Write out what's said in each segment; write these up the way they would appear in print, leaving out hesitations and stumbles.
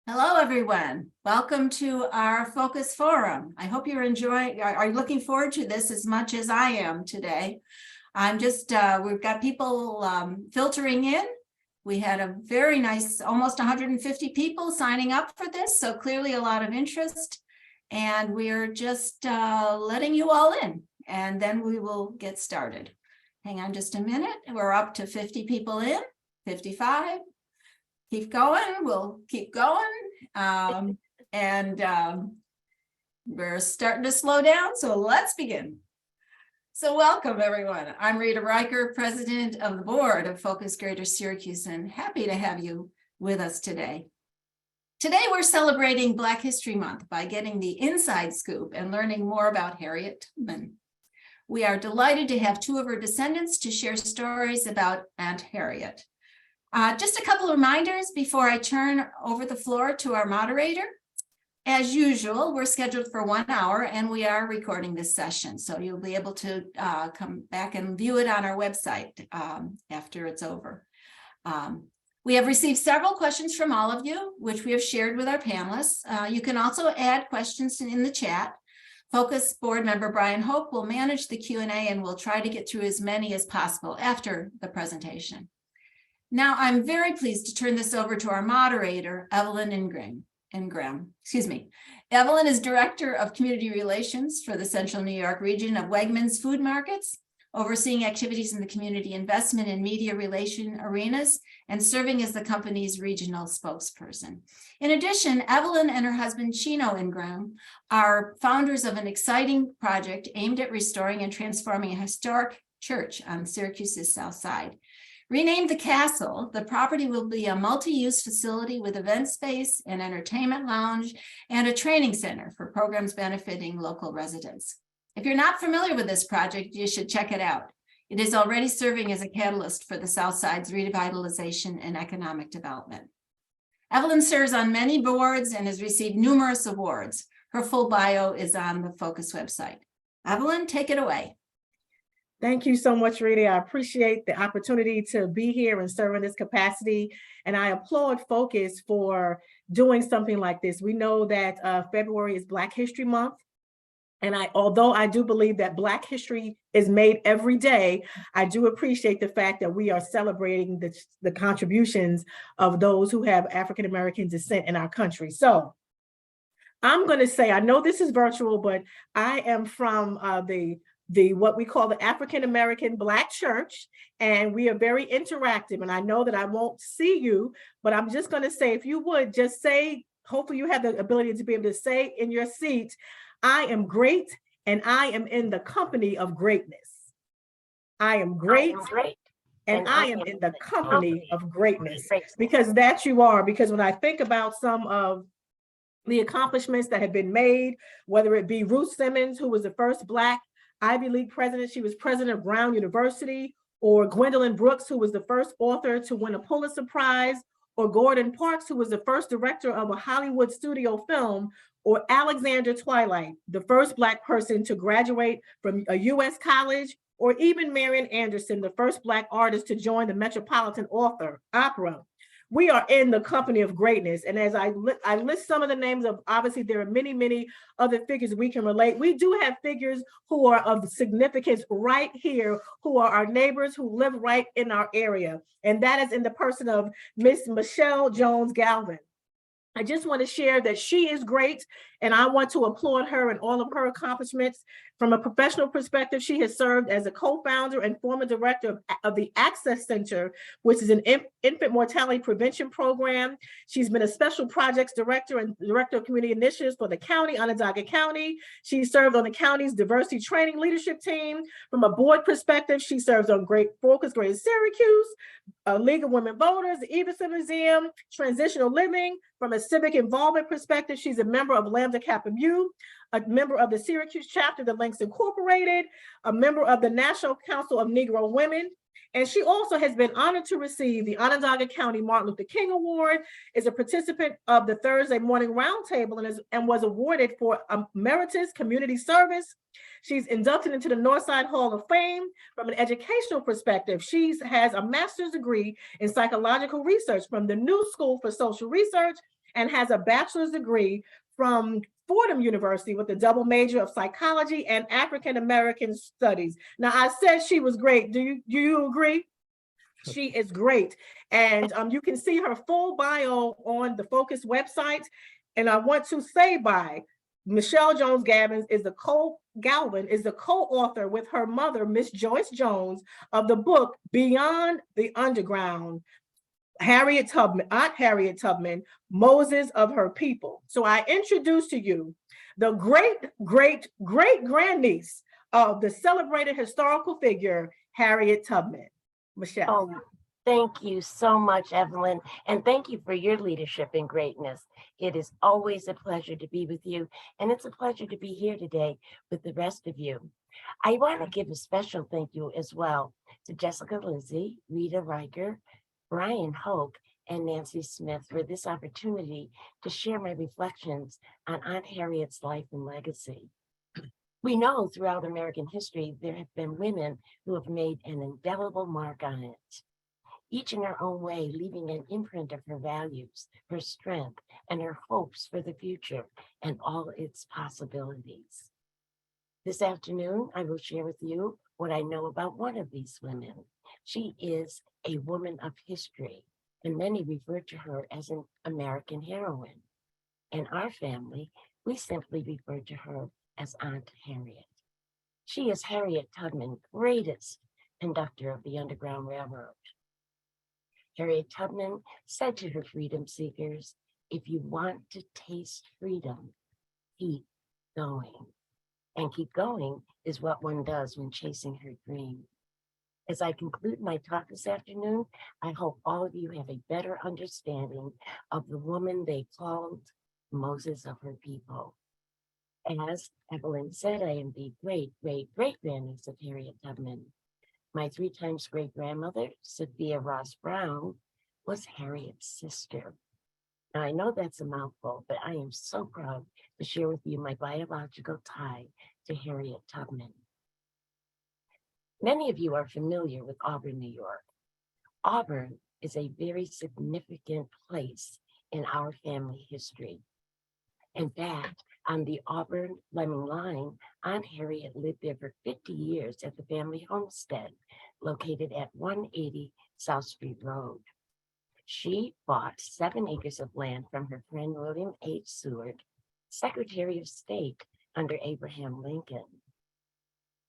Hello, everyone. Welcome to our Focus Forum. I hope you're enjoying, are looking forward to this as much as I am today. We've got people filtering in. We had a very nice, almost 150 people signing up for this, so clearly a lot of interest. And we're just letting you all in, and then we will get started. Hang on just a minute. We're up to 50 people in, 55. Keep going, we'll keep going. We're starting to slow down, so let's begin. So welcome, everyone. I'm Rita Riker, president of the board of Focus Greater Syracuse, and happy to have you with us today. Today, we're celebrating Black History Month by getting the inside scoop and learning more about Harriet Tubman. We are delighted to have two of her descendants to share stories about Aunt Harriet. Just a couple of reminders before I turn over the floor to our moderator. As usual, we're scheduled for 1 hour and we are recording this session. So you'll be able to come back and view it on our website after it's over. We have received several questions from all of you, which we have shared with our panelists. You can also add questions in the chat. Focus board member Brian Hope will manage the Q&A and we'll try to get through as many as possible after the presentation. Now, I'm very pleased to turn this over to our moderator, Evelyn Ingram. Evelyn is Director of Community Relations for the Central New York region of Wegmans Food Markets, overseeing activities in the community investment and media relation arenas, and serving as the company's regional spokesperson. In addition, Evelyn and her husband, Chino Ingram, are founders of an exciting project aimed at restoring and transforming a historic church on Syracuse's south side. Renamed The Castle, the property will be a multi-use facility with event space, an entertainment lounge, and a training center for programs benefiting local residents. If you're not familiar with this project, you should check it out. It is already serving as a catalyst for the South Side's revitalization and economic development. Evelyn serves on many boards and has received numerous awards. Her full bio is on the Focus website. Evelyn, take it away. Thank you so much, Rita. I appreciate the opportunity to be here and serve in this capacity. And I applaud Focus for doing something like this. We know that February is Black History Month. And although I do believe that Black history is made every day, I do appreciate the fact that we are celebrating the contributions of those who have African-American descent in our country. So I'm going to say, I know this is virtual, but I am from what we call the African-American Black Church, and we are very interactive. And I know that I won't see you, but I'm just going to say, if you would just say, hopefully you have the ability to be able to say in your seat, I am great and I am in the company of greatness. I am great and I am in the company of greatness, because that you are. Because when I think about some of the accomplishments that have been made, whether it be Ruth Simmons, who was the first Black Ivy League president, she was president of Brown University, or Gwendolyn Brooks, who was the first author to win a Pulitzer Prize, or Gordon Parks, who was the first director of a Hollywood studio film, or Alexander Twilight, the first Black person to graduate from a U.S. college, or even Marian Anderson, the first Black artist to join the Metropolitan Opera. We are in the company of greatness. And as I list some of the names of, obviously there are many, many other figures we can relate. We do have figures who are of significance right here, who are our neighbors who live right in our area. And that is in the person of Miss Michele Jones Galvin. I just want to share that she is great, and I want to applaud her and all of her accomplishments. From a professional perspective, she has served as a co-founder and former director of the Access Center, which is an infant mortality prevention program. She's been a special projects director and director of community initiatives for the county, Onondaga County. She served on the county's diversity training leadership team. From a board perspective, she serves on Focus Greater Syracuse, League of Women Voters, the Everson Museum, Transitional Living. From a civic involvement perspective, she's a member of Lambda Kappa Mu, a member of the Syracuse chapter, the Links Incorporated, a member of the National Council of Negro Women. And she also has been honored to receive the Onondaga County Martin Luther King Award, is a participant of the Thursday Morning Roundtable, and was awarded for emeritus community service. She's inducted into the Northside Hall of Fame. From an educational perspective, she has a master's degree in psychological research from the New School for Social Research and has a bachelor's degree from Fordham University with a double major of psychology and African American studies. Now, I said she was great. Do you agree? She is great. And you can see her full bio on the Focus website. And I want to say Michele Jones Galvin is the co-author with her mother, Miss Joyce Jones, of the book Beyond the Underground, Harriet Tubman, Aunt Harriet Tubman, Moses of Her People. So I introduce to you the great grandniece of the celebrated historical figure, Harriet Tubman. Michele. Oh, thank you so much, Evelyn. And thank you for your leadership and greatness. It is always a pleasure to be with you. And it's a pleasure to be here today with the rest of you. I want to give a special thank you as well to Jessica Lindsay, Rita Riker, Brian Hoke, and Nancy Smith for this opportunity to share my reflections on Aunt Harriet's life and legacy. We know throughout American history, there have been women who have made an indelible mark on it, each in her own way, leaving an imprint of her values, her strength, and her hopes for the future and all its possibilities. This afternoon, I will share with you what I know about one of these women. She is a woman of history, and many refer to her as an American heroine. In our family, we simply refer to her as Aunt Harriet. She is Harriet Tubman, greatest conductor of the Underground Railroad. Harriet Tubman said to her freedom seekers, if you want to taste freedom, keep going. And keep going is what one does when chasing her dream. As I conclude my talk this afternoon, I hope all of you have a better understanding of the woman they called Moses of her people. As Evelyn said, I am the great-great-great-grandniece of Harriet Tubman. My 3 times great-grandmother, Sophia Ross Brown, was Harriet's sister. Now, I know that's a mouthful, but I am so proud to share with you my biological tie to Harriet Tubman. Many of you are familiar with Auburn, New York. Auburn is a very significant place in our family history. In fact, on the Auburn-Fleming line, Aunt Harriet lived there for 50 years at the family homestead located at 180 South Street Road. She bought 7 acres of land from her friend William H. Seward, Secretary of State under Abraham Lincoln.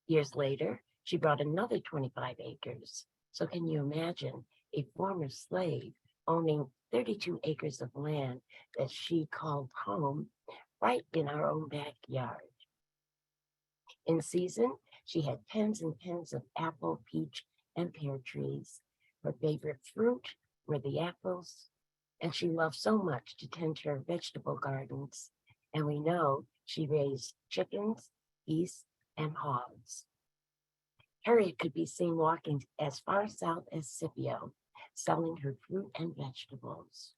Years later, she bought another 25 acres. So can you imagine a former slave owning 32 acres of land that she called home right in our own backyard? In season, she had tens and tens of apple, peach, and pear trees. Her favorite fruit were the apples, and she loved so much to tend her vegetable gardens. And we know she raised chickens, geese, and hogs. Harriet could be seen walking as far south as Scipio, selling her fruit and vegetables.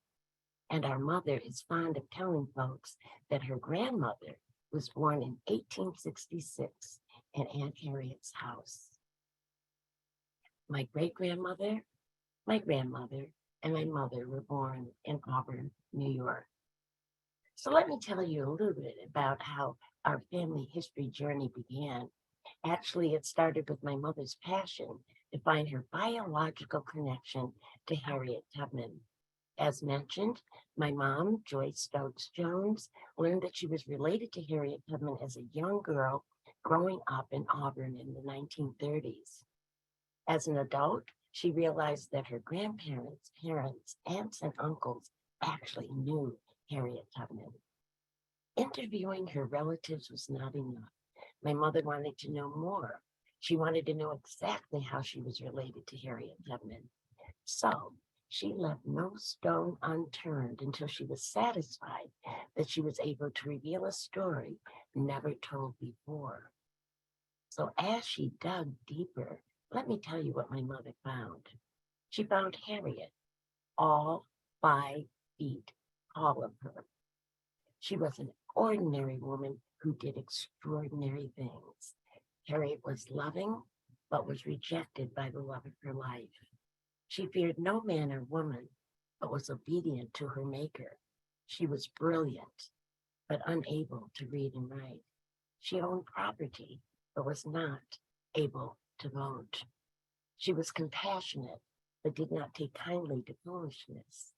And our mother is fond of telling folks that her grandmother was born in 1866 in Aunt Harriet's house. My great-grandmother, my grandmother, and my mother were born in Auburn, New York. So let me tell you a little bit about how our family history journey began. Actually, it started with my mother's passion to find her biological connection to Harriet Tubman. As mentioned, my mom, Joyce Stokes Jones, learned that she was related to Harriet Tubman as a young girl growing up in Auburn in the 1930s. As an adult, she realized that her grandparents, parents, aunts, and uncles actually knew Harriet Tubman. Interviewing her relatives was not enough. My mother wanted to know more. She wanted to know exactly how she was related to Harriet Tubman. So she left no stone unturned until she was satisfied that she was able to reveal a story never told before. So as she dug deeper, let me tell you what my mother found. She found Harriet, all 5 feet tall of her. She was an ordinary woman who did extraordinary things. Harriet was loving, but was rejected by the love of her life. She feared no man or woman, but was obedient to her maker. She was brilliant, but unable to read and write. She owned property, but was not able to vote. She was compassionate, but did not take kindly to foolishness.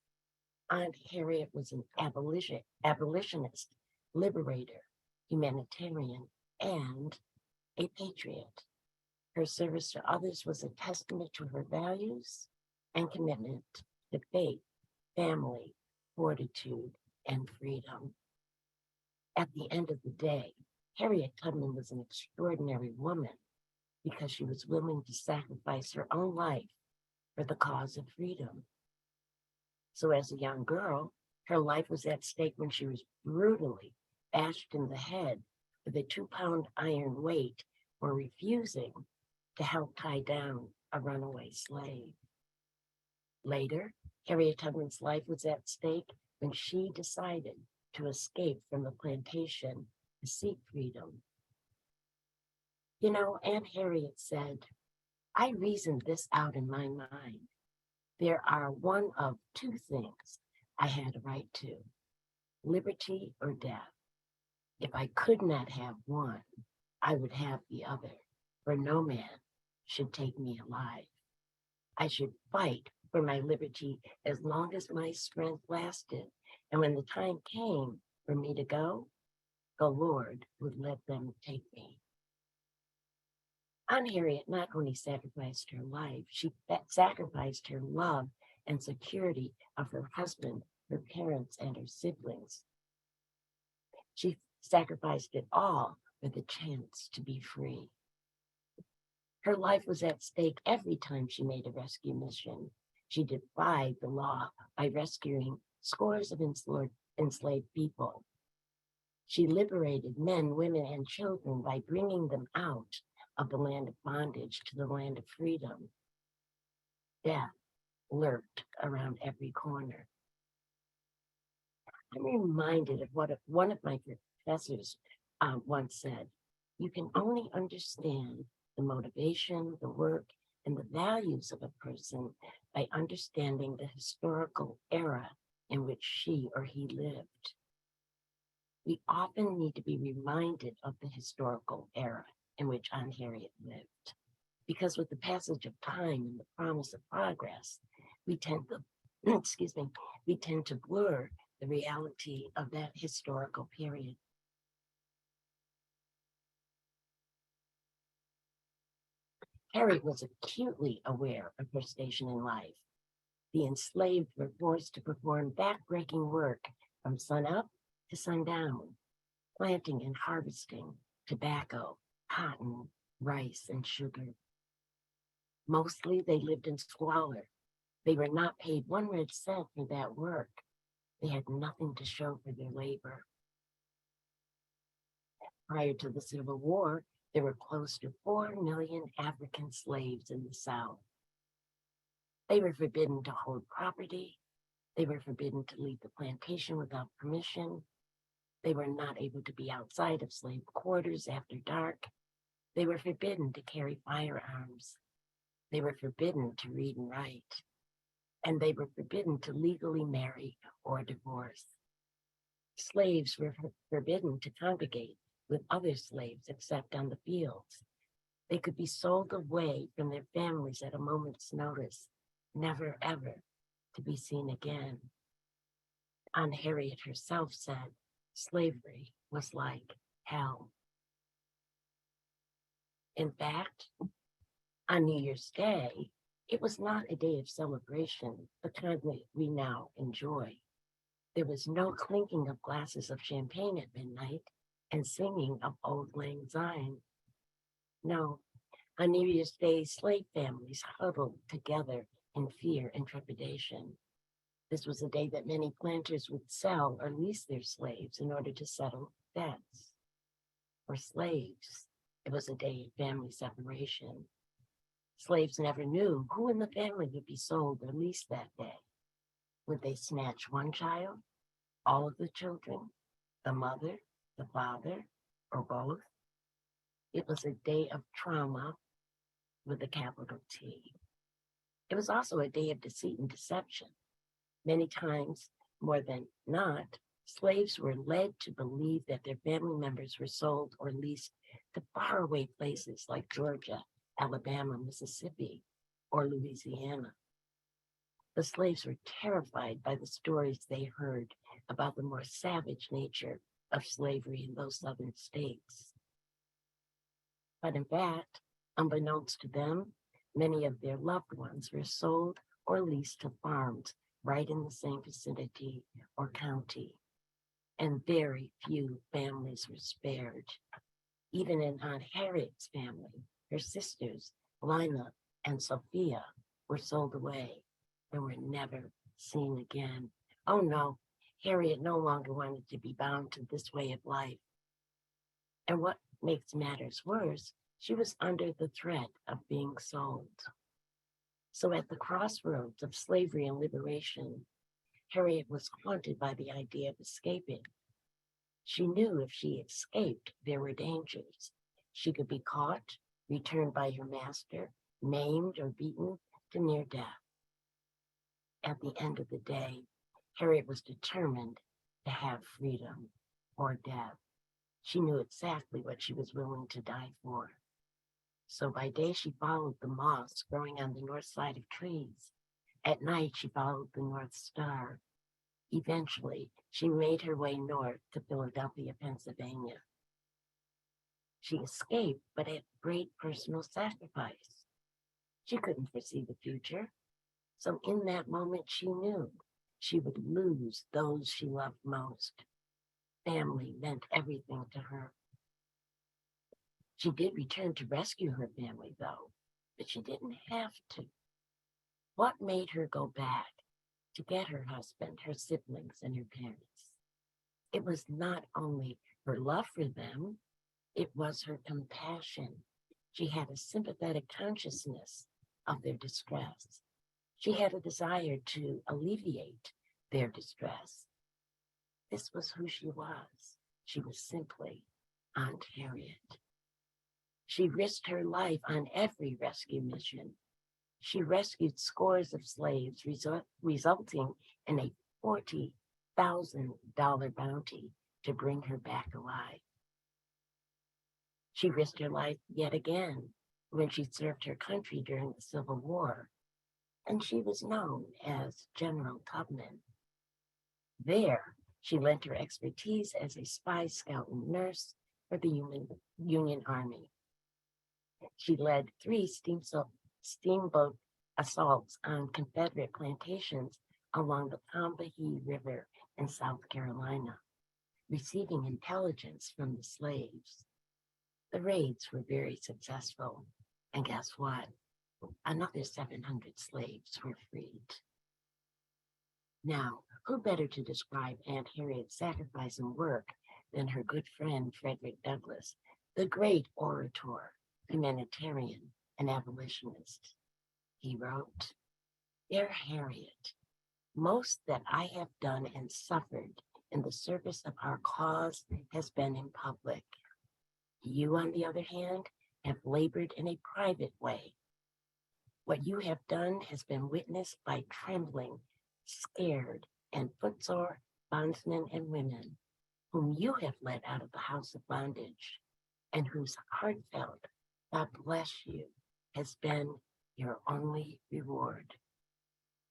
Aunt Harriet was an abolitionist, liberator, humanitarian, and a patriot. Her service to others was a testament to her values and commitment to faith, family, fortitude, and freedom. At the end of the day, Harriet Tubman was an extraordinary woman because she was willing to sacrifice her own life for the cause of freedom. So as a young girl, her life was at stake when she was brutally bashed in the head with a 2-pound iron weight for refusing to help tie down a runaway slave. Later, Harriet Tubman's life was at stake when she decided to escape from the plantation to seek freedom. You know, Aunt Harriet said, I reasoned this out in my mind. There are one of two things I had a right to, liberty or death. If I could not have one, I would have the other, for no man should take me alive. I should fight for my liberty as long as my strength lasted, and when the time came for me to go, the Lord would let them take me. Aunt Harriet not only sacrificed her life, she sacrificed her love and security of her husband, her parents, and her siblings. She sacrificed it all for the chance to be free. Her life was at stake every time she made a rescue mission. She defied the law by rescuing scores of enslaved people. She liberated men, women, and children by bringing them out of the land of bondage to the land of freedom. Death lurked around every corner. I'm reminded of what one of my professors once said. You can only understand the motivation, the work, and the values of a person by understanding the historical era in which she or he lived. We often need to be reminded of the historical era in which Aunt Harriet lived, because with the passage of time and the promise of progress, we tend to, we tend to blur the reality of that historical period. Harriet was acutely aware of her station in life. The enslaved were forced to perform backbreaking work from sunup to sundown, planting and harvesting tobacco, cotton, rice, and sugar. Mostly they lived in squalor. They were not paid 1 red cent for that work. They had nothing to show for their labor. Prior to the Civil War, there were close to 4 million African slaves in the South. They were forbidden to hold property. They were forbidden to leave the plantation without permission. They were not able to be outside of slave quarters after dark. They were forbidden to carry firearms. They were forbidden to read and write. And they were forbidden to legally marry or divorce. Slaves were forbidden to congregate with other slaves except on the fields. They could be sold away from their families at a moment's notice, never ever to be seen again. Aunt Harriet herself said slavery was like hell. In fact, on New Year's Day, it was not a day of celebration, the kind we now enjoy. There was no clinking of glasses of champagne at midnight and singing of Auld Lang Syne. No, on New Year's Day, slave families huddled together in fear and trepidation. This was a day that many planters would sell or lease their slaves in order to settle debts. For slaves, it was a day of family separation. Slaves never knew who in the family would be sold or leased that day. Would they snatch one child, all of the children, the mother, the father, or both? It was a day of trauma with a capital T. It was also a day of deceit and deception. Many times, More than not, slaves were led to believe that their family members were sold or leased to faraway places like Georgia, Alabama, Mississippi, or Louisiana. The slaves were terrified by the stories they heard about the more savage nature of slavery in those southern states. But in fact, unbeknownst to them, many of their loved ones were sold or leased to farms right in the same vicinity or county, and very few families were spared. Even in Aunt Harriet's family, her sisters, Lina and Sophia, were sold away and were never seen again. Oh no, Harriet no longer wanted to be bound to this way of life. And what makes matters worse, she was under the threat of being sold. So at the crossroads of slavery and liberation, Harriet was haunted by the idea of escaping. She knew if she escaped, there were dangers. She could be caught, returned by her master, maimed or beaten to near death. At the end of the day, Harriet was determined to have freedom or death. She knew exactly what she was willing to die for. So by day, she followed the moths growing on the north side of trees. At night, she followed the North Star. Eventually, she made her way north to Philadelphia, Pennsylvania. She escaped, but at great personal sacrifice. She couldn't foresee the future. So in that moment, she knew she would lose those she loved most. Family meant everything to her. She did return to rescue her family, though, but she didn't have to. What made her go back to get her husband, her siblings, and her parents? It was not only her love for them, it was her compassion. She had a sympathetic consciousness of their distress. She had a desire to alleviate their distress. This was who she was. She was simply Aunt Harriet. She risked her life on every rescue mission. She rescued scores of slaves, resulting in a $40,000 bounty to bring her back alive. She risked her life yet again when she served her country during the Civil War, and she was known as General Tubman. There, she lent her expertise as a spy, scout, and nurse for the Union Army. She led 3 steamboat assaults on Confederate plantations along the Combahee River in South Carolina, receiving intelligence from the slaves. The raids were very successful, and guess what? Another 700 slaves were freed. Now, who better to describe Aunt Harriet's sacrifice and work than her good friend Frederick Douglass, the great orator, humanitarian, and abolitionist? He wrote, "Dear Harriet, most that I have done and suffered in the service of our cause has been in public. You, on the other hand, have labored in a private way. What you have done has been witnessed by trembling, scared, and footsore bondsmen and women, whom you have led out of the house of bondage, and whose heartfelt "God bless you" has been your only reward.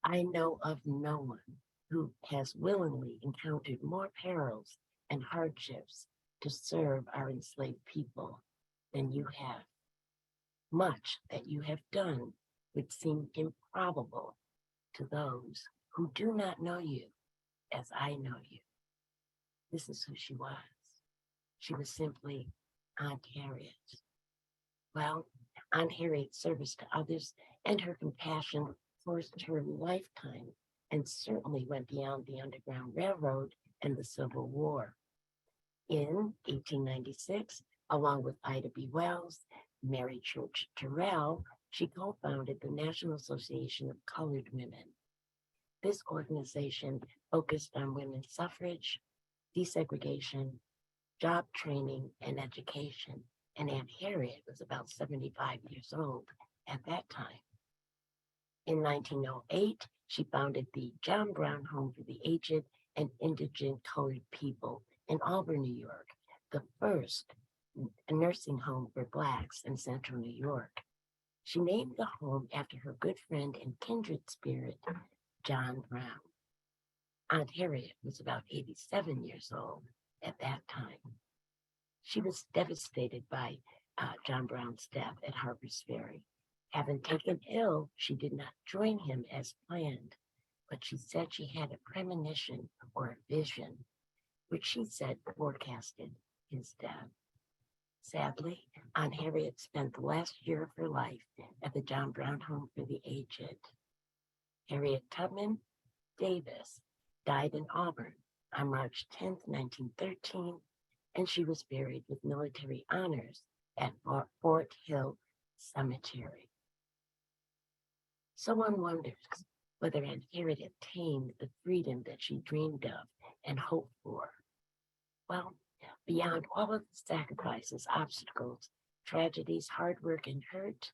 I know of no one who has willingly encountered more perils and hardships to serve our enslaved people than you have. Much that you have done would seem improbable to those who do not know you as I know you." This is who she was. She was simply Aunt Harriet. Well, Aunt Harriet's service to others and her compassion forced her lifetime and certainly went beyond the Underground Railroad and the Civil War. In 1896, along with Ida B. Wells, Mary Church Terrell, she co-founded the National Association of Colored Women. This organization focused on women's suffrage, desegregation, job training, and education, and Aunt Harriet was about 75 years old at that time. In 1908, she founded the John Brown Home for the Aged and indigent colored people in Auburn, New York, the first nursing home for Blacks in Central New York. She named the home after her good friend and kindred spirit, John Brown. Aunt Harriet was about 87 years old at that time. She was devastated by John Brown's death at Harper's Ferry. Having taken ill, she did not join him as planned, but she said she had a premonition or a vision, which she said forecasted his death. Sadly, Aunt Harriet spent the last year of her life at the John Brown Home for the Aged. Harriet Tubman Davis died in Auburn on March 10, 1913, and she was buried with military honors at Fort Hill Cemetery. Someone wonders whether Aunt Harriet attained the freedom that she dreamed of and hoped for. Well, beyond all of the sacrifices, obstacles, tragedies, hard work, and hurt,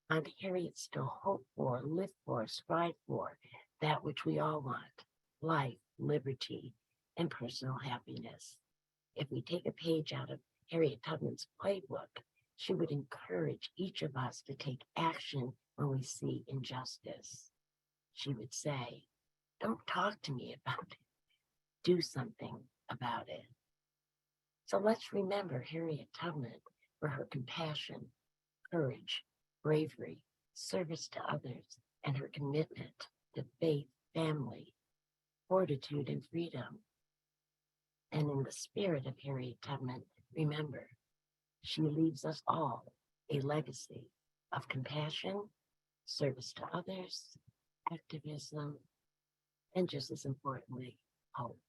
Aunt Harriet still hoped for, lived for, strive for that which we all want: life, liberty, and personal happiness. If we take a page out of Harriet Tubman's playbook, she would encourage each of us to take action when we see injustice. She would say, "Don't talk to me about it. Do something about it." So let's remember Harriet Tubman for her compassion, courage, bravery, service to others, and her commitment to faith, family, fortitude, and freedom. And in the spirit of Harriet Tubman, remember, she leaves us all a legacy of compassion, service to others, activism, and just as importantly, hope.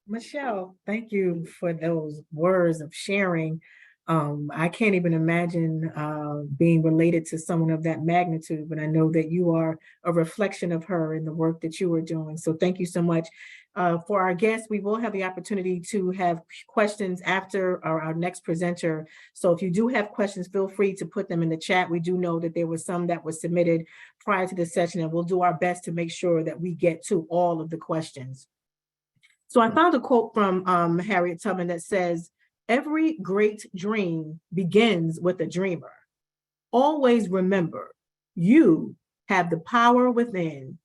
Michele, thank you for those words of sharing. I can't even imagine being related to someone of that magnitude, but I know that you are a reflection of her in the work that you are doing. So thank you so much. For our guests, we will have the opportunity to have questions after our next presenter. So if you do have questions, feel free to put them in the chat. We do know that there were some that were submitted prior to the session, and we'll do our best to make sure that we get to all of the questions. So I found a quote from Harriet Tubman that says, "Every great dream begins with a dreamer. Always remember, you have the power within,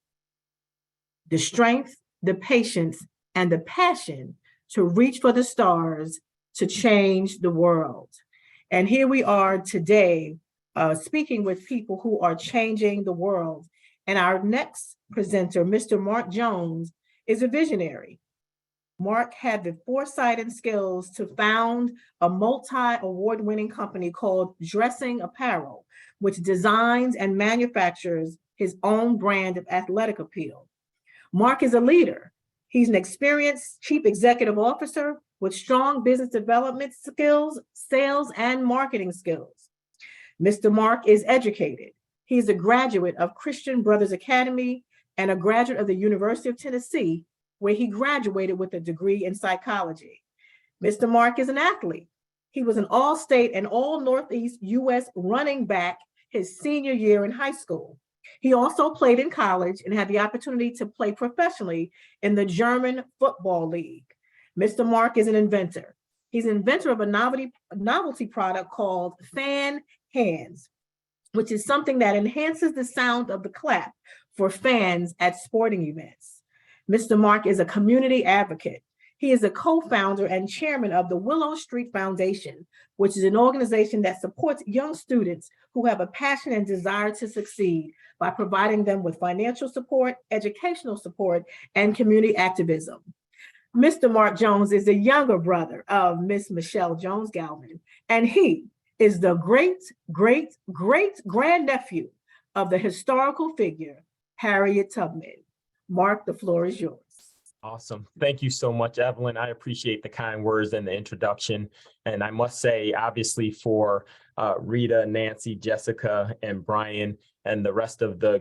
the strength, the patience, and the passion to reach for the stars, to change the world." And here we are today, speaking with people who are changing the world. And our next presenter, Mr. Marc Jones, is a visionary. Marc had the foresight and skills to found a multi-award-winning company called Dressing Apparel, which designs and manufactures his own brand of athletic appeal. Marc is a leader. He's an experienced chief executive officer with strong business development skills, sales, and marketing skills. Mr. Marc is educated. He's a graduate of Christian Brothers Academy and a graduate of the University of Tennessee, where he graduated with a degree in psychology. Mr. Marc is an athlete. He was an all-state and all-Northeast U.S. running back his senior year in high school. He also played in college and had the opportunity to play professionally in the German Football League. Mr. Marc is an inventor. He's an inventor of a novelty product called Fan Hands, which is something that enhances the sound of the clap for fans at sporting events. Mr. Marc is a community advocate. He is a co-founder and chairman of the Willow Street Foundation, which is an organization that supports young students who have a passion and desire to succeed by providing them with financial support, educational support, and community activism. Mr. Marc Jones is the younger brother of Miss Michele Jones Galvin, and he is the great-great-great-grandnephew of the historical figure, Harriet Tubman. Marc, the floor is yours. Awesome. Thank you so much, Evelyn. I appreciate the kind words and the introduction. And I must say, obviously, for Rita, Nancy, Jessica, and Brian, and the rest of the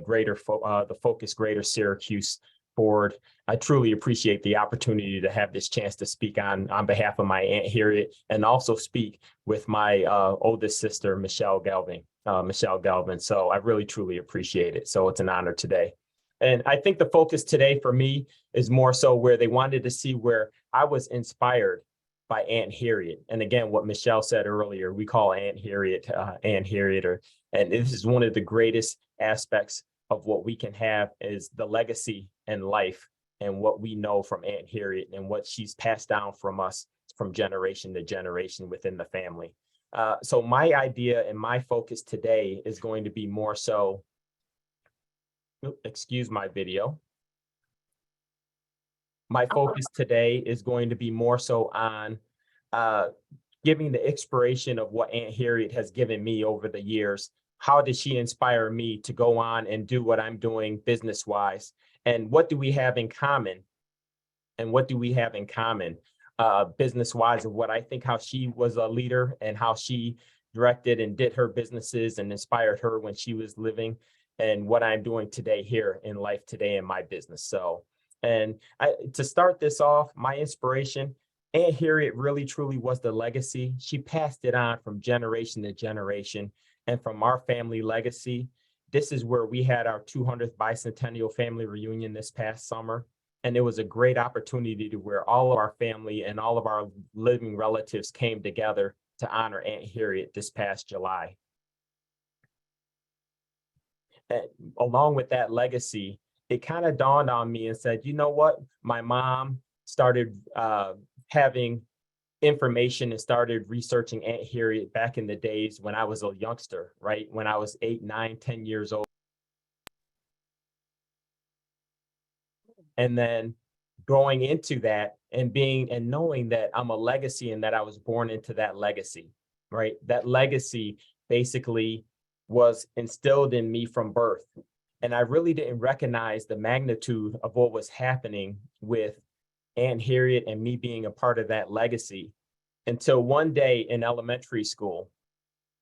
Focus Greater Syracuse board, I truly appreciate the opportunity to have this chance to speak on behalf of my Aunt Harriet, and also speak with my oldest sister, Michele Galvin. Michele Galvin. So I really, truly appreciate it. So it's an honor today. And I think the focus today for me is more so where they wanted to see where I was inspired by Aunt Harriet. And again, what Michele said earlier, we call Aunt Harriet, and this is one of the greatest aspects of what we can have is the legacy and life and what we know from Aunt Harriet and what she's passed down from us from generation to generation within the family. So my idea and my focus today is going to be more so, excuse my video. My focus today is going to be more so on giving the inspiration of what Aunt Harriet has given me over the years. How did she inspire me to go on and do what I'm doing business-wise? And what do we have in common? And what do we have in common business-wise of what I think how she was a leader and how she directed and did her businesses and inspired her when she was living and what I'm doing today here in life today in my business. So, and to start this off, my inspiration, Aunt Harriet really truly was the legacy. She passed it on from generation to generation. And from our family legacy, this is where we had our 200th bicentennial family reunion this past summer. And it was a great opportunity to where all of our family and all of our living relatives came together to honor Aunt Harriet this past July. And along with that legacy, it kind of dawned on me and said, you know what? My mom started having information and started researching Aunt Harriet back in the days when I was a youngster, right? When I was 8, 9, 10 years old. And then growing into that and being and knowing that I'm a legacy and that I was born into that legacy, right? That legacy basically was instilled in me from birth. And I really didn't recognize the magnitude of what was happening with Aunt Harriet and me being a part of that legacy until one day in elementary school.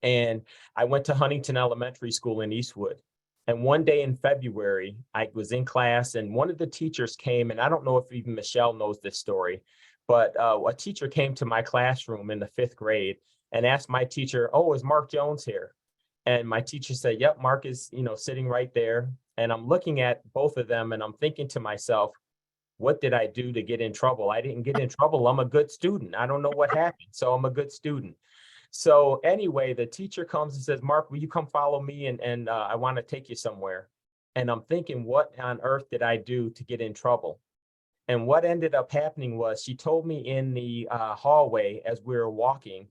And I went to Huntington Elementary School in Eastwood. And one day in February, I was in class and one of the teachers came, and I don't know if even Michele knows this story, but a teacher came to my classroom in the 5th grade and asked my teacher, oh, is Marc Jones here? And my teacher said, yep, Marc is, sitting right there. And I'm looking at both of them and I'm thinking to myself, what did I do to get in trouble? I didn't get in trouble. I'm a good student. I don't know what happened. So I'm a good student. So anyway, the teacher comes and says, Marc, will you come follow me? And I want to take you somewhere. And I'm thinking, what on earth did I do to get in trouble? And what ended up happening was she told me in the hallway as we were walking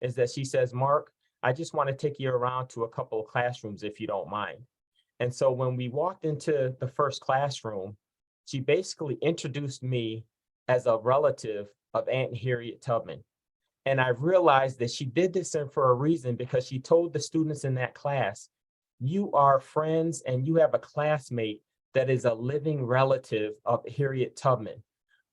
is that she says, Marc, I just want to take you around to a couple of classrooms if you don't mind. And so when we walked into the first classroom, she basically introduced me as a relative of Aunt Harriet Tubman. And I realized that she did this for a reason because she told the students in that class, you are friends and you have a classmate that is a living relative of Harriet Tubman,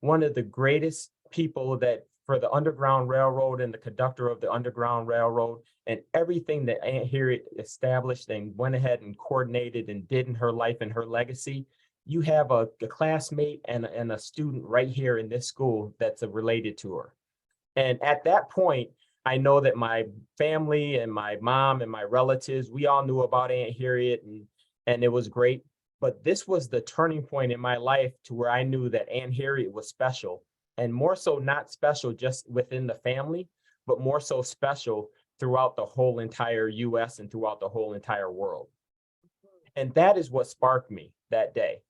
one of the greatest people that for the Underground Railroad and the conductor of the Underground Railroad and everything that Aunt Harriet established and went ahead and coordinated and did in her life and her legacy. You have a classmate and a student right here in this school that's related to her. And at that point, I know that my family and my mom and my relatives, we all knew about Aunt Harriet and it was great. But this was the turning point in my life to where I knew that Aunt Harriet was special and more so not special just within the family, but more so special throughout the whole entire US and throughout the whole entire world. And that is what sparked me that day.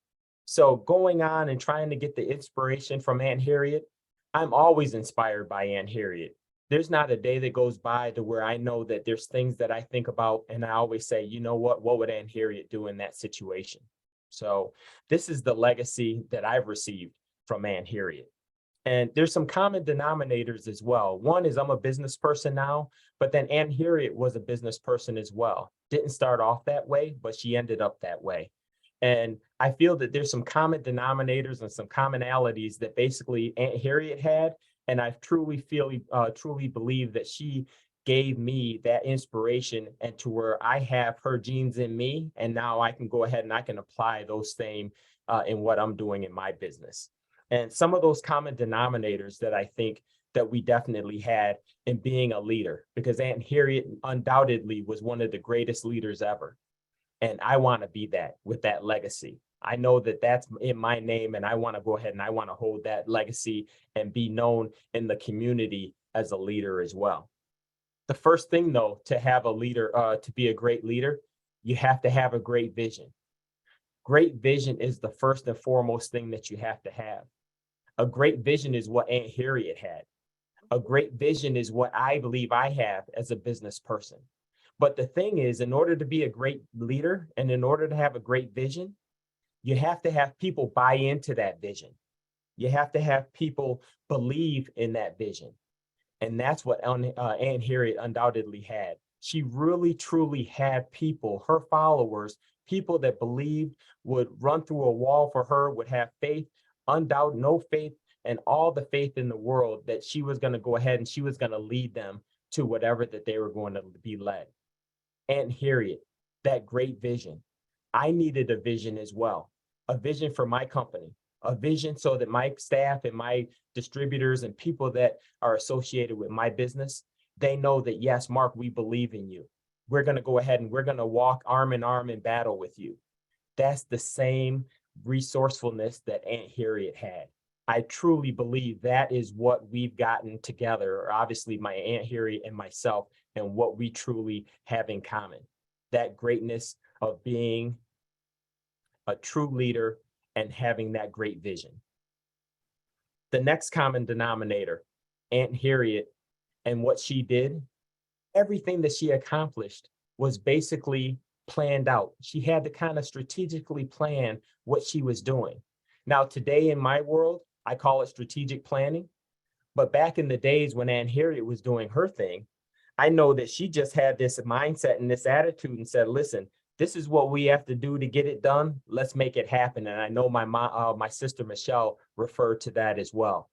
So going on and trying to get the inspiration from Aunt Harriet, I'm always inspired by Aunt Harriet. There's not a day that goes by to where I know that there's things that I think about and I always say, you know what would Aunt Harriet do in that situation? So this is the legacy that I've received from Aunt Harriet. And there's some common denominators as well. One is I'm a business person now, but then Aunt Harriet was a business person as well. Didn't start off that way, but she ended up that way. And I feel that there's some common denominators and some commonalities that basically Aunt Harriet had. And I truly believe that she gave me that inspiration and to where I have her genes in me. And now I can go ahead and I can apply those same in what I'm doing in my business. And some of those common denominators that I think that we definitely had in being a leader, because Aunt Harriet undoubtedly was one of the greatest leaders ever. And I want to be that with that legacy. I know that that's in my name, and I want to go ahead and I want to hold that legacy and be known in the community as a leader as well. The first thing, though, to have a leader, to be a great leader, you have to have a great vision. Great vision is the first and foremost thing that you have to have. A great vision is what Aunt Harriet had. A great vision is what I believe I have as a business person. But the thing is, in order to be a great leader and in order to have a great vision, you have to have people buy into that vision. You have to have people believe in that vision. And that's what Aunt Harriet undoubtedly had. She really, truly had people, her followers, people that believed, would run through a wall for her, would have faith, undoubted, no faith, and all the faith in the world that she was going to go ahead and she was going to lead them to whatever that they were going to be led. Aunt Harriet, that great vision. I needed a vision as well, a vision for my company, a vision so that my staff and my distributors and people that are associated with my business, they know that, yes, Marc, we believe in you. We're going to go ahead and we're going to walk arm in arm in battle with you. That's the same resourcefulness that Aunt Harriet had. I truly believe that is what we've gotten together, or obviously my Aunt Harriet and myself, and what we truly have in common. That greatness of being a true leader and having that great vision. The next common denominator, Aunt Harriet and what she did, everything that she accomplished was basically planned out. She had to kind of strategically plan what she was doing. Now, today in my world, I call it strategic planning. But back in the days when Aunt Harriet was doing her thing, I know that she just had this mindset and this attitude and said, listen, this is what we have to do to get it done. Let's make it happen. And I know my sister Michele referred to that as well.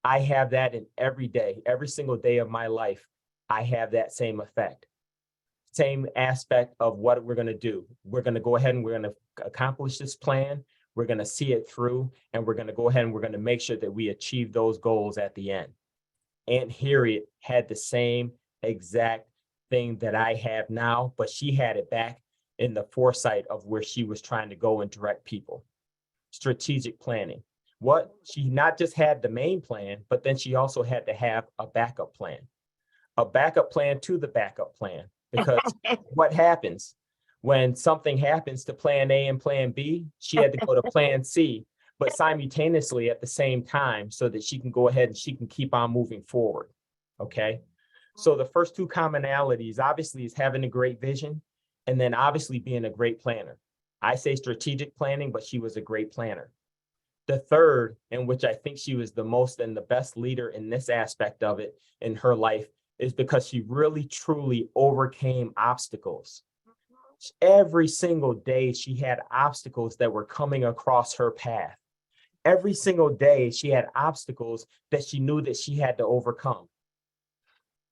I have that in every day, every single day of my life. I have that same effect, same aspect of what we're going to do. We're going to go ahead and we're going to accomplish this plan. We're going to see it through, and we're going to go ahead and we're going to make sure that we achieve those goals at the end. Aunt Harriet had the same exact thing that I have now, but she had it back in the foresight of where she was trying to go and direct people. Strategic planning. What she not just had the main plan, but then she also had to have a backup plan to the backup plan. Because what happens when something happens to plan A and plan B, she had to go to plan C, but simultaneously at the same time so that she can go ahead and she can keep on moving forward. Okay. So the first two commonalities obviously is having a great vision and then obviously being a great planner. I say strategic planning, but she was a great planner. The third, in which I think she was the most and the best leader in this aspect of it in her life, is because she really truly overcame obstacles. Every single day she had obstacles that were coming across her path. Every single day she had obstacles that she knew that she had to overcome.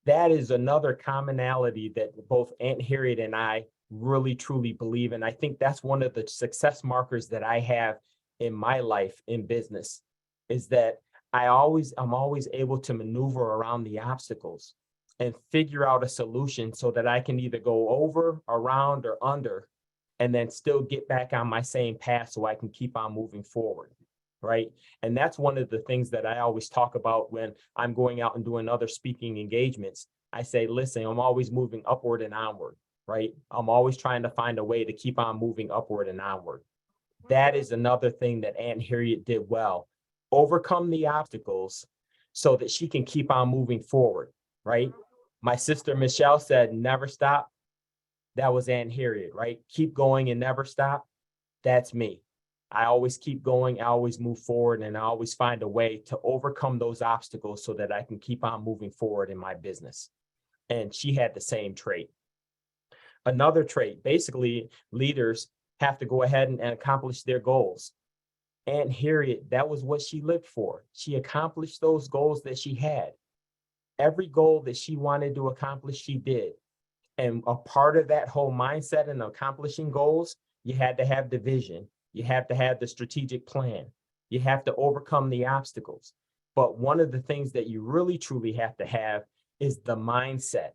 That is another commonality that both Aunt Harriet and I really truly believe in. I think that's one of the success markers that I have in my life in business, is that I'm always able to maneuver around the obstacles and figure out a solution so that I can either go over, around, or under, and then still get back on my same path so I can keep on moving forward, right? And that's one of the things that I always talk about when I'm going out and doing other speaking engagements. I say, listen, I'm always moving upward and onward, right? I'm always trying to find a way to keep on moving upward and onward. That is another thing that Aunt Harriet did well. Overcome the obstacles so that she can keep on moving forward, right? My sister Michele said, never stop. That was Aunt Harriet, right? Keep going and never stop. That's me. I always keep going. I always move forward, and I always find a way to overcome those obstacles so that I can keep on moving forward in my business. And she had the same trait. Another trait, basically, leaders have to go ahead and accomplish their goals. Aunt Harriet, that was what she lived for. She accomplished those goals that she had. Every goal that she wanted to accomplish, she did. And a part of that whole mindset and accomplishing goals, you had to have the vision. You have to have the strategic plan. You have to overcome the obstacles. But one of the things that you really truly have to have is the mindset.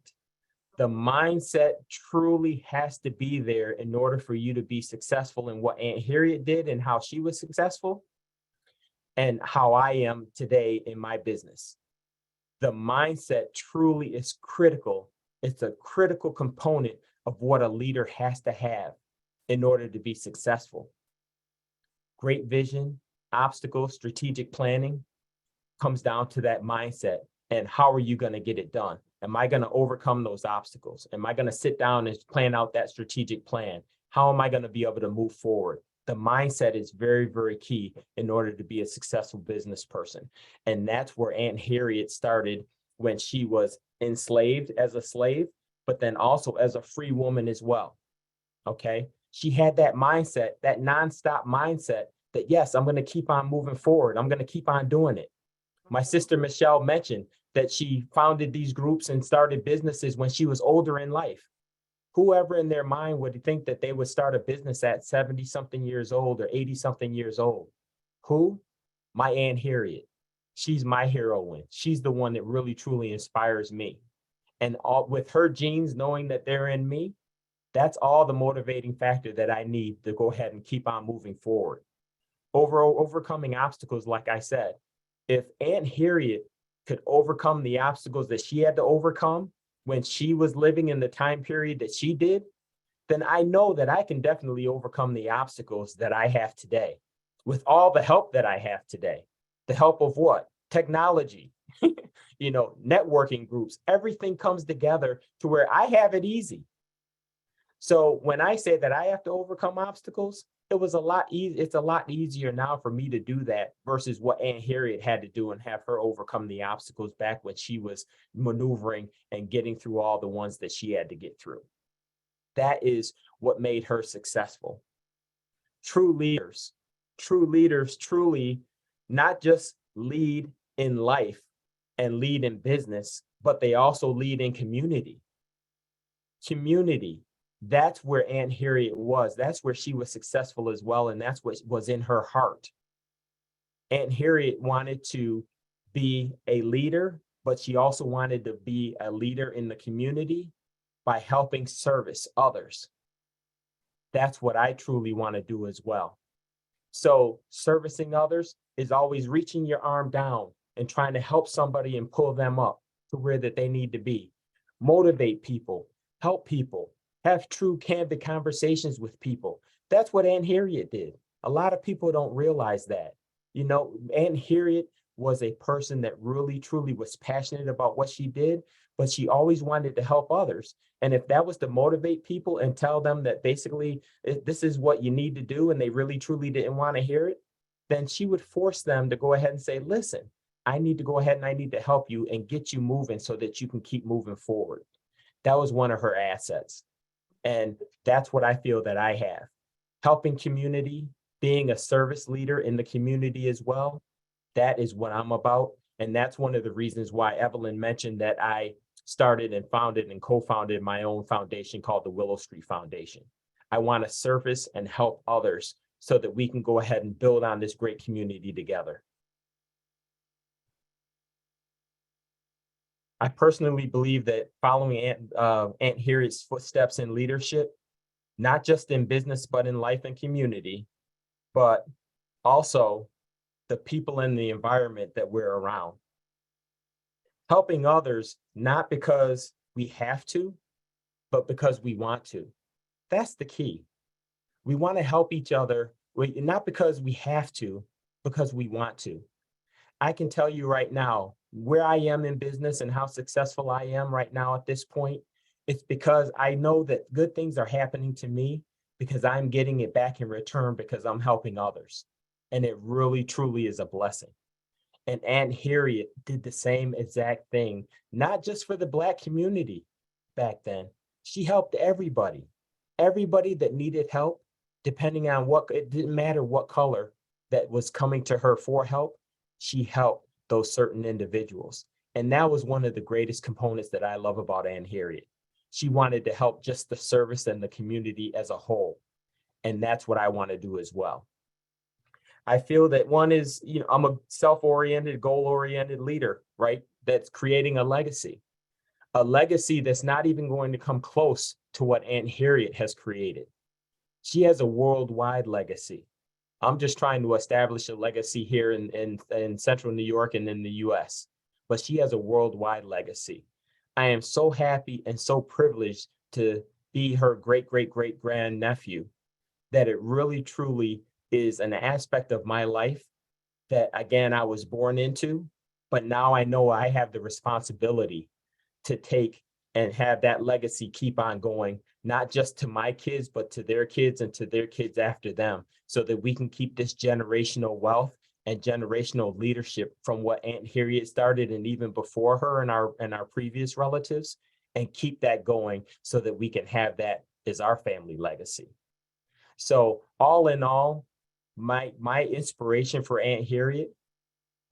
The mindset truly has to be there in order for you to be successful in what Aunt Harriet did and how she was successful, and how I am today in my business. The mindset truly is critical. It's a critical component of what a leader has to have in order to be successful. Great vision, obstacles, strategic planning comes down to that mindset. And how are you going to get it done? Am I going to overcome those obstacles? Am I going to sit down and plan out that strategic plan? How am I going to be able to move forward? The mindset is very, very key in order to be a successful business person. And that's where Aunt Harriet started when she was enslaved as a slave, but then also as a free woman as well. Okay. She had that mindset, that nonstop mindset that, yes, I'm going to keep on moving forward. I'm going to keep on doing it. My sister Michele mentioned that she founded these groups and started businesses when she was older in life. Whoever in their mind would think that they would start a business at 70 something years old or 80 something years old? Who? My Aunt Harriet. She's my heroine. She's the one that really truly inspires me. And with her genes, knowing that they're in me, that's all the motivating factor that I need to go ahead and keep on moving forward. Overcoming obstacles, like I said, if Aunt Harriet could overcome the obstacles that she had to overcome when she was living in the time period that she did, then I know that I can definitely overcome the obstacles that I have today with all the help that I have today. The help of what? Technology, networking groups, everything comes together to where I have it easy. So when I say that I have to overcome obstacles, it's a lot easier now for me to do that versus what Aunt Harriet had to do and have her overcome the obstacles back when she was maneuvering and getting through all the ones that she had to get through. That is what made her successful. True leaders truly not just lead in life and lead in business, but they also lead in community. That's where Aunt Harriet was. That's where she was successful as well. And that's what was in her heart. Aunt Harriet wanted to be a leader, but she also wanted to be a leader in the community by helping service others. That's what I truly want to do as well. So servicing others is always reaching your arm down and trying to help somebody and pull them up to where that they need to be. Motivate people, help people. Have true candid conversations with people. That's what Aunt Harriet did. A lot of people don't realize that. Aunt Harriet was a person that really, truly was passionate about what she did, but she always wanted to help others. And if that was to motivate people and tell them that basically this is what you need to do, and they really, truly didn't want to hear it, then she would force them to go ahead and say, listen, I need to go ahead and I need to help you and get you moving so that you can keep moving forward. That was one of her assets. And that's what I feel that I have. Helping community, being a service leader in the community as well. That is what I'm about. And that's one of the reasons why Evelyn mentioned that I started and founded and co-founded my own foundation called the Willow Street Foundation. I want to service and help others so that we can go ahead and build on this great community together. I personally believe that following Aunt Harriet's footsteps in leadership, not just in business, but in life and community, but also the people and the environment that we're around. Helping others, not because we have to, but because we want to. That's the key. We want to help each other, not because we have to, because we want to. I can tell you right now, where I am in business and how successful I am right now at this point, it's because I know that good things are happening to me because I'm getting it back in return because I'm helping others. And it really, truly is a blessing. And Aunt Harriet did the same exact thing, not just for the Black community back then. She helped everybody that needed help, depending on it didn't matter what color that was coming to her for help, she helped those certain individuals. And that was one of the greatest components that I love about Aunt Harriet. She wanted to help just the service and the community as a whole. And that's what I want to do as well. I feel that one is, I'm a self-oriented, goal-oriented leader, right? That's creating a legacy that's not even going to come close to what Aunt Harriet has created. She has a worldwide legacy. I'm just trying to establish a legacy here in central New York and in the US, but she has a worldwide legacy. I am so happy and so privileged to be her great, great, great grandnephew, that it really, truly is an aspect of my life that, again, I was born into, but now I know I have the responsibility to take and have that legacy keep on going, not just to my kids, but to their kids and to their kids after them, so that we can keep this generational wealth and generational leadership from what Aunt Harriet started and even before her and our previous relatives, and keep that going so that we can have that as our family legacy. So all in all, my inspiration for Aunt Harriet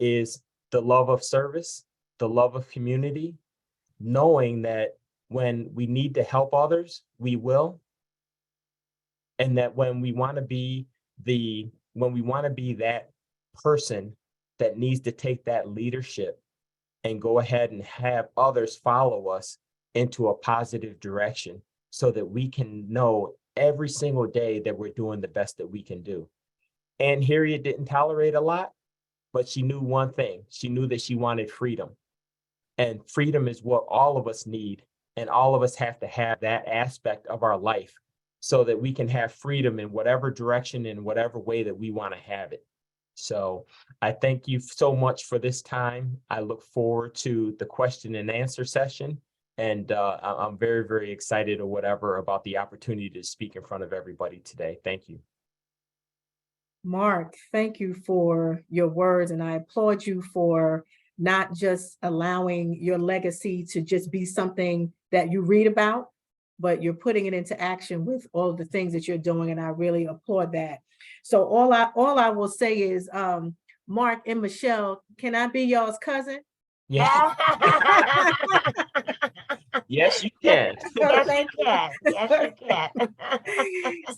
is the love of service, the love of community, knowing that when we need to help others, we will. And that when we want to be that person that needs to take that leadership and go ahead and have others follow us into a positive direction, so that we can know every single day that we're doing the best that we can do. Aunt Harriet didn't tolerate a lot, but she knew one thing. She knew that she wanted freedom. And freedom is what all of us need. And all of us have to have that aspect of our life so that we can have freedom in whatever direction, in whatever way that we want to have it. So I thank you so much for this time. I look forward to the question and answer session. And I'm very, very excited or whatever about the opportunity to speak in front of everybody today. Thank you. Marc, thank you for your words, and I applaud you for not just allowing your legacy to just be something that you read about, but you're putting it into action with all of the things that you're doing, and I really applaud that. So all I will say is, Marc and Michele, can I be y'all's cousin? Yeah. Yes, you can. Yes, you can. Yes, you can.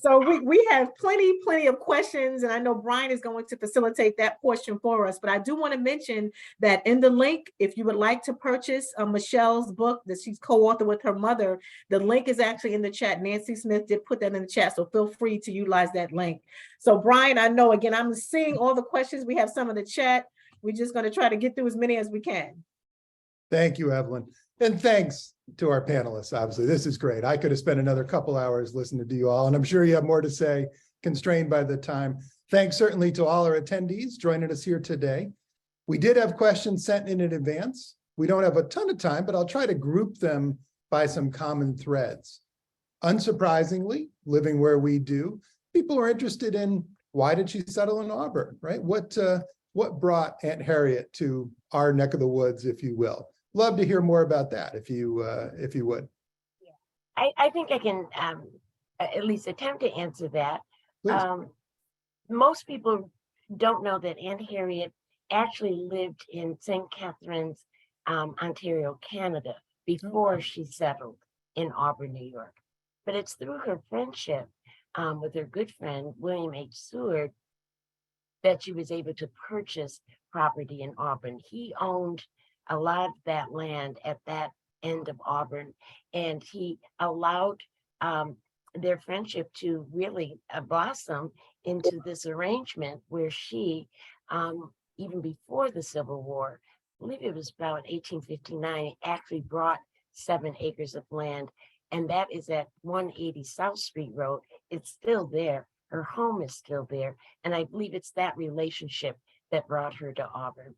So we have plenty of questions, and I know Brian is going to facilitate that portion for us. But I do want to mention that in the link, if you would like to purchase Michele's book that she's co-authored with her mother, the link is actually in the chat. Nancy Smith did put that in the chat, so feel free to utilize that link. So Brian, I know, again, I'm seeing all the questions. We have some in the chat. We're just going to try to get through as many as we can. Thank you, Evelyn. And thanks to our panelists. Obviously, this is great. I could have spent another couple hours listening to you all, and I'm sure you have more to say, constrained by the time. Thanks certainly to all our attendees joining us here today. We did have questions sent in advance. We don't have a ton of time, but I'll try to group them by some common threads. Unsurprisingly, living where we do, people are interested in, why did she settle in Auburn, right? What brought Aunt Harriet to our neck of the woods, if you will? Love to hear more about that, if you would. Yeah. I think I can at least attempt to answer that. Most people don't know that Aunt Harriet actually lived in St. Catharines, Ontario, Canada, before she settled in Auburn, New York. But it's through her friendship with her good friend, William H. Seward, that she was able to purchase property in Auburn. He owned a lot of that land at that end of Auburn, and he allowed their friendship to really blossom into this arrangement where she, even before the Civil War, I believe it was about 1859, actually brought 7 acres of land, and that is at 180 South Street Road. It's still there. Her home is still there, and I believe it's that relationship that brought her to Auburn.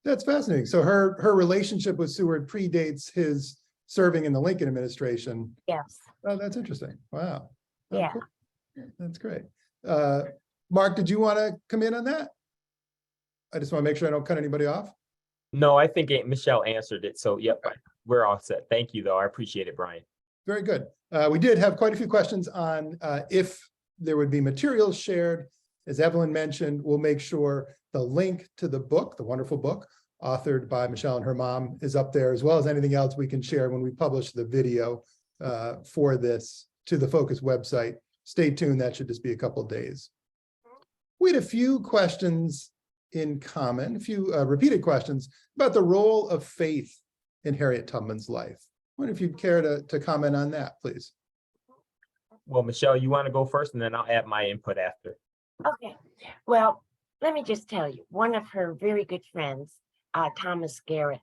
That's fascinating. So her relationship with Seward predates his serving in the Lincoln administration. Yes. Oh, that's interesting. Wow. Oh, Yeah. cool. That's great. Marc, did you want to come in on that? I just want to make sure I don't cut anybody off. No, I think Aunt Michele answered it. So, yep, we're all set. Thank you, though. I appreciate it, Brian. Very good. We did have quite a few questions on if there would be materials shared. As Evelyn mentioned, we'll make sure the link to the book, the wonderful book, authored by Michele and her mom, is up there, as well as anything else we can share when we publish the video for this to the Focus website. Stay tuned. That should just be a couple of days. we had a few questions in common, a few repeated questions about the role of faith in Harriet Tubman's life. I wonder if you'd care to comment on that, please. Well, Michelle, you want to go first, and then I'll add my input after. Okay, well, let me just tell you, one of her very good friends, Thomas Garrett,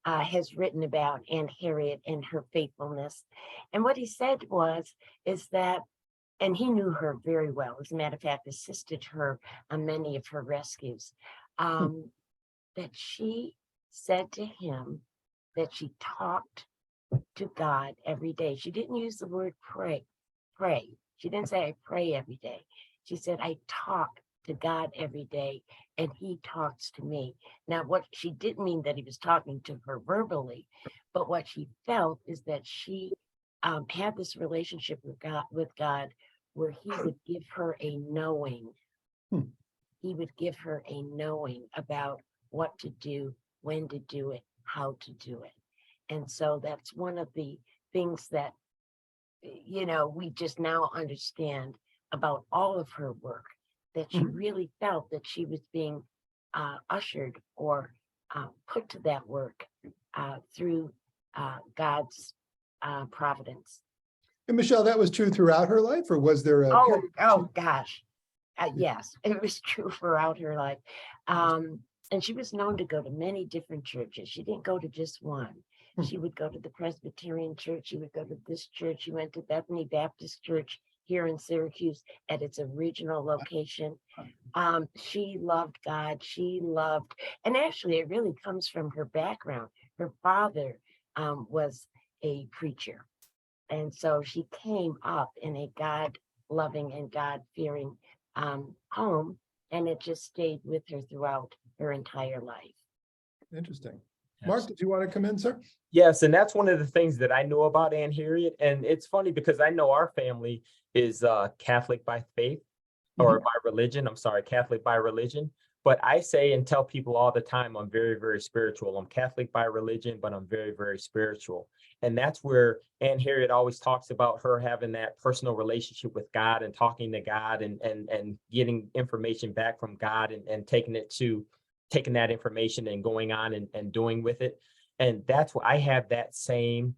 has written about Aunt Harriet and her faithfulness. And what he said is that, and he knew her very well, as a matter of fact, assisted her on many of her rescues, that she said to him that she talked to God every day. She didn't use the word pray. She didn't say I pray every day. She said, I talk to God every day and he talks to me. Now, what she didn't mean that he was talking to her verbally, but what she felt is that she had this relationship with God where he would give her a knowing. He would give her a knowing about what to do, when to do it, how to do it. And so that's one of the things that, you know, we just now understand about all of her work, that she really felt that she was being ushered or put to that work through God's providence. And Michelle, that was true throughout her life, or was there a period? Oh gosh. Yes, it was true throughout her life. And she was known to go to many different churches. She didn't go to just one. She would go to the Presbyterian church. She would go to this church. She went to Bethany Baptist Church here in Syracuse at its original location. She loved God. She loved, and actually it really comes from her background. Her father was a preacher. And so she came up in a God-loving and God-fearing home, and it just stayed with her throughout her entire life. Interesting. Mark, did you want to come in, sir? Yes, and that's one of the things that I know about Aunt Harriet. And it's funny because I know our family is Catholic by faith or by religion. I'm sorry, Catholic by religion. But I say and tell people all the time, I'm very, very spiritual. I'm Catholic by religion, but I'm very, very spiritual. And that's where Aunt Harriet always talks about her having that personal relationship with God and talking to God and getting information back from God and taking that information and going on and doing with it. And that's why I have that same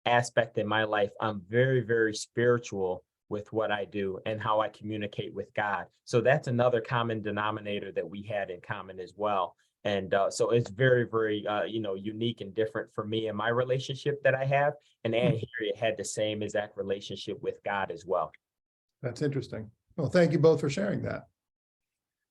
aspect in my life. I'm very, very spiritual with what I do and how I communicate with God. So that's another common denominator that we had in common as well. And so it's very, very, unique and different for me and my relationship that I have. And Aunt Harriet had the same exact relationship with God as well. That's interesting. Well, thank you both for sharing that.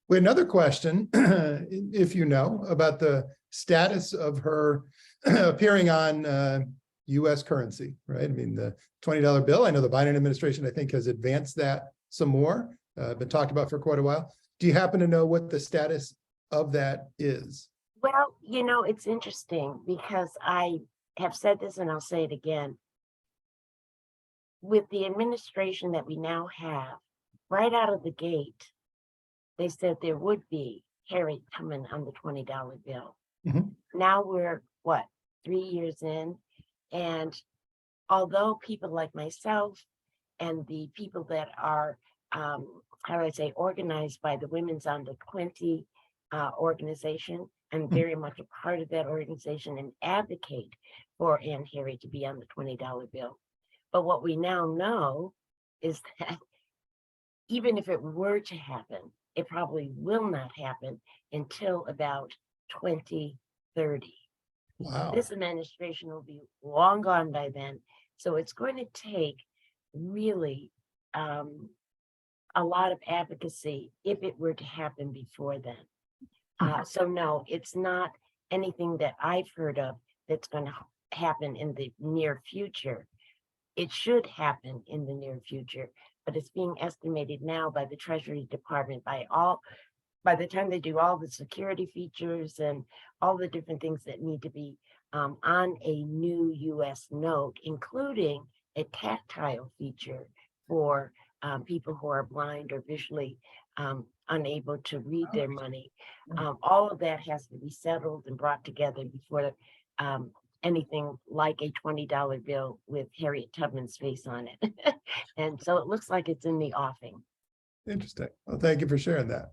We had another question, if you know, about the status of her appearing on U.S. currency, right? I mean, the $20 bill, I know the Biden administration, I think, has advanced that some more, been talked about for quite a while. Do you happen to know what the status of that is? Well, you know, it's interesting because I have said this and I'll say it again. With the administration that we now have, right out of the gate, they said there would be Harriet Tubman on the $20 bill. Now we're, 3 years in? And although people like myself and the people that are, organized by the Women's Under 20 organization, I'm very much a part of that organization and advocate for Aunt Harriet to be on the $20 bill. But what we now know is that even if it were to happen, it probably will not happen until about 2030. Wow. This administration will be long gone by then. So it's going to take really a lot of advocacy if it were to happen before then. So no, it's not anything that I've heard of that's going to happen in the near future. It should happen in the near future, but it's being estimated now by the Treasury Department by the time they do all the security features and all the different things that need to be on a new US note, including a tactile feature for people who are blind or visually unable to read their money. All of that has to be settled and brought together before anything like a $20 bill with Harriet Tubman's face on it. And so it looks like it's in the offing. Interesting. Well, thank you for sharing that.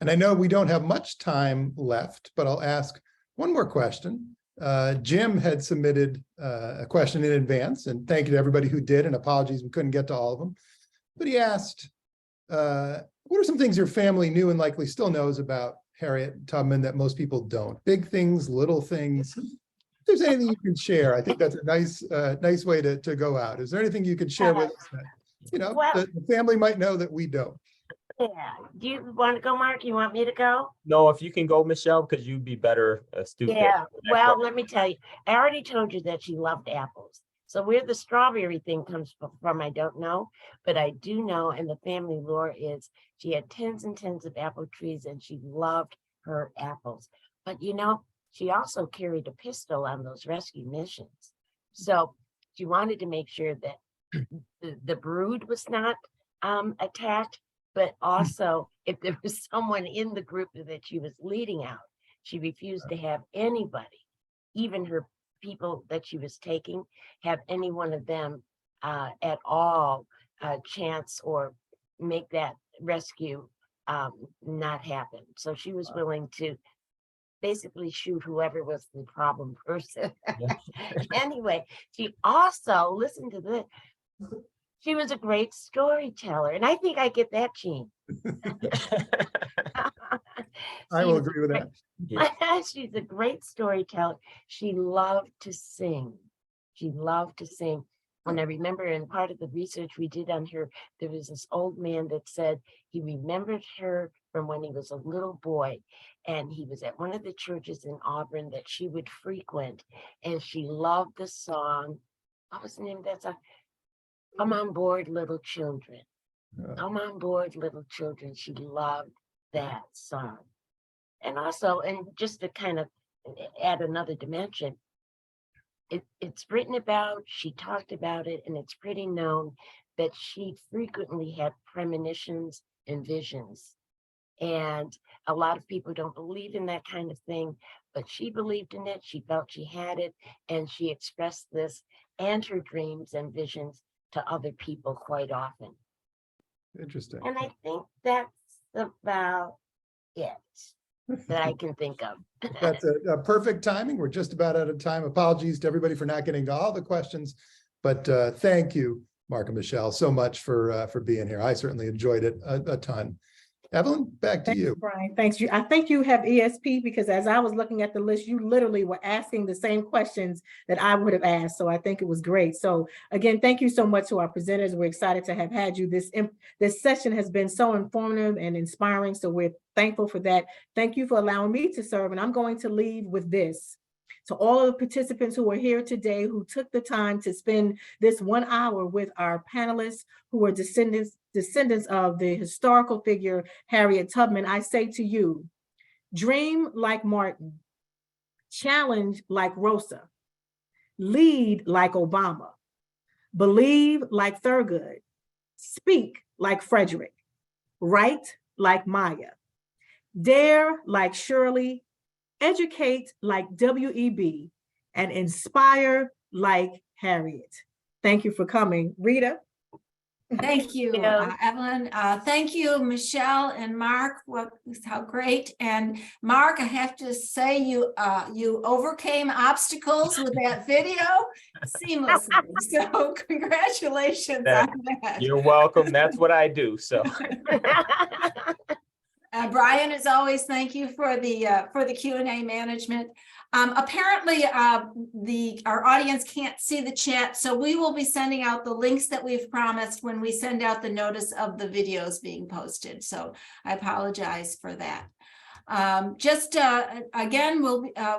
And I know we don't have much time left, but I'll ask one more question. Jim had submitted a question in advance, and thank you to everybody who did, and apologies we couldn't get to all of them. But he asked, what are some things your family knew and likely still knows about Harriet Tubman that most people don't? Big things, little things. If there's anything you can share, I think that's a nice way to go out. Is there anything you could share with us that, you know, Well, the family might know that we don't? yeah. Do you want to go, Mark? You want me to go? No, if you can go, Michelle, because you'd be better astute. Yeah. Well, let me tell you, I already told you that she loved apples. So where the strawberry thing comes from, I don't know, but I do know, and the family lore is she had tens and tens of apple trees and she loved her apples. But you know, she also carried a pistol on those rescue missions. So she wanted to make sure that the brood was not attacked, but also if there was someone in the group that she was leading out, she refused to have anybody, even her people that she was taking, have any one of them at all chance or make that rescue not happen. So she was willing to basically shoot whoever was the problem person. Anyway, she also, listen to this, she was a great storyteller, and I think I get that gene. I will agree with that. She's a great storyteller. She loved to sing. She loved to sing. And I remember in part of the research we did on her, there was this old man that said he remembered her from when he was a little boy. And he was at one of the churches in Auburn that she would frequent. And she loved the song. What was the name of that song? Come on board, little children. Come on board, little children. She loved that song. And also, and just to kind of add another dimension, it's written about, she talked about it, and it's pretty known that she frequently had premonitions and visions. And a lot of people don't believe in that kind of thing, but she believed in it. She felt she had it, and she expressed this and her dreams and visions to other people quite often. Interesting. And I think that's about it that I can think of. That's a perfect timing. We're just about out of time. Apologies to everybody for not getting to all the questions, but thank you, Marc and Michele, so much for being here. I certainly enjoyed it a ton. Evelyn, back to Thanks, you. Brian. Thanks. I think you have ESP because as I was looking at the list, you literally were asking the same questions that I would have asked. So I think it was great. So again, thank you so much to our presenters. We're excited to have had you. This session has been so informative and inspiring. So we're thankful for that. Thank you for allowing me to serve. And I'm going to leave with this. To all of the participants who are here today, who took the time to spend this 1 hour with our panelists who are descendants of the historical figure Harriet Tubman, I say to you, dream like Martin, challenge like Rosa, lead like Obama, believe like Thurgood, speak like Frederick, write like Maya, dare like Shirley, educate like W.E.B., and inspire like Harriet. Thank you for coming. Rita? Thank you, Evelyn. Thank you, Michele and Marc. How great. And Marc, I have to say you overcame obstacles with that video seamlessly. So congratulations on that. You're welcome. That's what I do. So Brian, as always, thank you for the Q&A management. Apparently, our audience can't see the chat, so we will be sending out the links that we've promised when we send out the notice of the videos being posted. So I apologize for that. Again,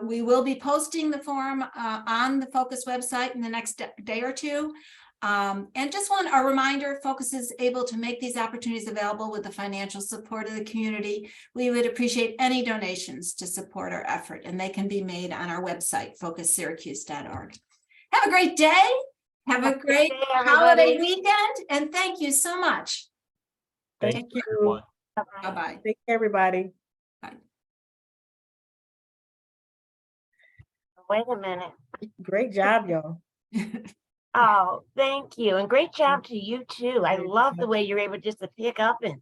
we will be posting the forum on the Focus website in the next day or two. And just a reminder, Focus is able to make these opportunities available with the financial support of the community. We would appreciate any donations to support our effort, and they can be made on our website, focussyracuse.org. Have a great day. Have a great holiday weekend, and thank you so much. thank you, everyone. Bye-bye. Thank you, everybody. Bye. Wait a minute. Great job, y'all. Oh, thank you. And great job to you too. I Thank you love so the much. way you're able just to pick up and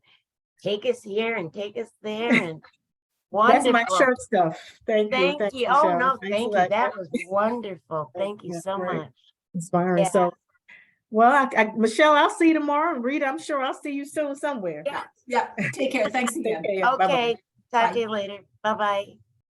take us here and take us there and That's my wonderful. shirt stuff. Thank you. Thank Thanks, you. Oh, Michelle. no, Thanks thank for you. that. That was wonderful. Thank you That's so great. much. Inspiring. Yeah. So, well, Michelle, I'll see you tomorrow. And Rita, I'm sure I'll see you soon somewhere. Yeah, yeah. Take care. Thanks Take again. care. Bye-bye. Okay. Talk Bye. to you later. Bye-bye.